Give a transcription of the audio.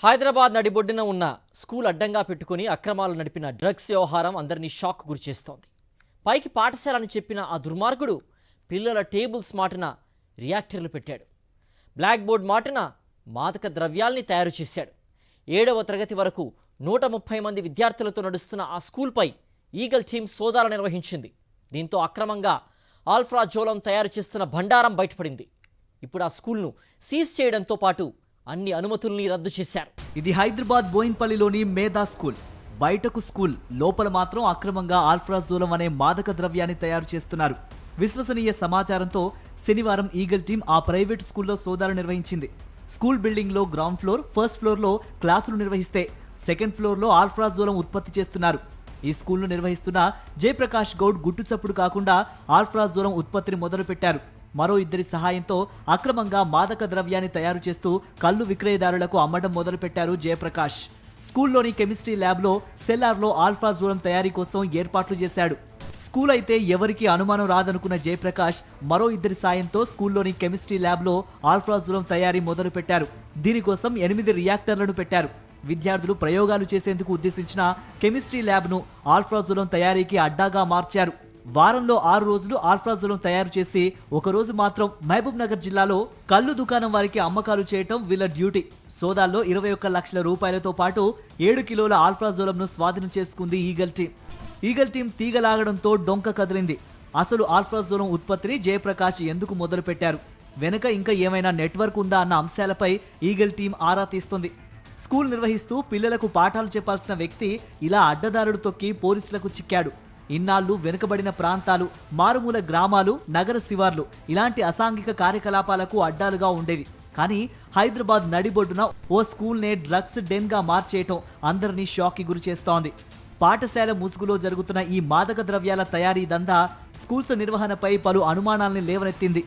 హైదరాబాద్ నడిబొడ్డున ఉన్న స్కూల్ అడ్డంగా పెట్టుకుని అక్రమాలు నడిపిన డ్రగ్స్ వ్యవహారం అందరినీ షాక్ గురిచేస్తోంది. పైకి పాఠశాలని చెప్పిన ఆ దుర్మార్గుడు పిల్లల టేబుల్స్ మాటున రియాక్టర్లు పెట్టాడు. బ్లాక్ బోర్డ్ మాటున మాదక ద్రవ్యాల్ని తయారు చేశాడు. 7వ తరగతి వరకు 130 మంది విద్యార్థులతో నడుస్తున్న ఆ స్కూల్పై ఈగల్ టీం సోదాలు నిర్వహించింది. దీంతో అక్రమంగా ఆల్ఫ్రాజోలం తయారు చేస్తున్న భండారం బయటపడింది. ఇప్పుడు ఆ స్కూల్ను సీజ్ చేయడంతో పాటు అన్ని అనుమతుల్ని రద్దు చేశారు. ఇది హైదరాబాద్ బోయిన్పల్లిలోని మేధా స్కూల్. బయటకు స్కూల్, లోపల మాత్రం అక్రమంగా ఆల్ఫ్రాజోలం అనే మాదక ద్రవ్యాన్ని తయారు చేస్తున్నారు. విశ్వసనీయ సమాచారంతో శనివారం ఈగల్ టీం ఆ ప్రైవేట్ స్కూల్లో సోదాలు నిర్వహించింది. స్కూల్ బిల్డింగ్ లో గ్రౌండ్ ఫ్లోర్, ఫస్ట్ ఫ్లోర్ లో క్లాసులు నిర్వహిస్తే సెకండ్ ఫ్లోర్ లో ఆల్ఫ్రాజోలం ఉత్పత్తి చేస్తున్నారు. ఈ స్కూల్ను నిర్వహిస్తున్న జయప్రకాష్ గౌడ్ గుట్టుచప్పుడు కాకుండా ఆల్ఫ్రాజోలం ఉత్పత్తిని మొదలుపెట్టారు. మరో 2 సహాయంతో అక్రమంగా మాదక ద్రవ్యాన్ని తయారు చేస్తూ కళ్ళు విక్రయదారులకు అమ్మడం మొదలుపెట్టారు జయప్రకాష్. స్కూల్లోని కెమిస్ట్రీ ల్యాబ్లో, సెల్లార్లో ఆల్ఫాజోలం తయారీ కోసం ఏర్పాట్లు చేశాడు. స్కూల్ అయితే ఎవరికి అనుమానం రాదనుకున్న జయప్రకాష్ మరో 2 సాయంతో స్కూల్లోని కెమిస్ట్రీ ల్యాబ్లో ఆల్ఫాజోలం తయారీ మొదలుపెట్టారు. దీనికోసం 8 రియాక్టర్లను పెట్టారు. విద్యార్థులు ప్రయోగాలు చేసేందుకు ఉద్దేశించిన కెమిస్ట్రీ ల్యాబ్ను ఆల్ఫాజోలం తయారీకి అడ్డాగా మార్చారు. వారంలో 6 రోజులు ఆల్ఫ్రాజోలం తయారు చేసి ఒకరోజు మాత్రం మహబూబ్ నగర్ జిల్లాలో కళ్ళు దుకాణం వారికి అమ్మకాలు చేయటం వీళ్ళ డ్యూటీ. సోదాల్లో 21 లక్షల రూపాయలతో పాటు 7 కిలోల ఆల్ఫ్రాజోలంను స్వాధీనం చేసుకుంది ఈగల్ టీం. ఈగల్ టీం తీగలాగడంతో డొంక కదిలింది. అసలు ఆల్ఫ్రాజోలం ఉత్పత్తిని జయప్రకాష్ ఎందుకు మొదలు పెట్టారు, వెనుక ఇంకా ఏమైనా నెట్వర్క్ ఉందా అన్న అంశాలపై ఈగల్ టీం ఆరా తీస్తుంది. స్కూల్ నిర్వహిస్తూ పిల్లలకు పాఠాలు చెప్పాల్సిన వ్యక్తి ఇలా అడ్డదారుడు తొక్కి పోలీసులకు చిక్కాడు. ఇన్నాళ్లు వెనుకబడిన ప్రాంతాలు, మారుమూల గ్రామాలు, నగర శివార్లు ఇలాంటి అసాంఘిక కార్యకలాపాలకు అడ్డాలుగా ఉండేవి. కానీ హైదరాబాద్ నడిబొడ్డున ఓ స్కూల్నే డ్రగ్స్ డెన్ గా మార్చేయటం అందరినీ షాక్కి గురి చేస్తోంది. పాఠశాల ముసుగులో జరుగుతున్న ఈ మాదక ద్రవ్యాల తయారీ దందా స్కూల్స్ నిర్వహణపై పలు అనుమానాల్ని లేవనెత్తింది.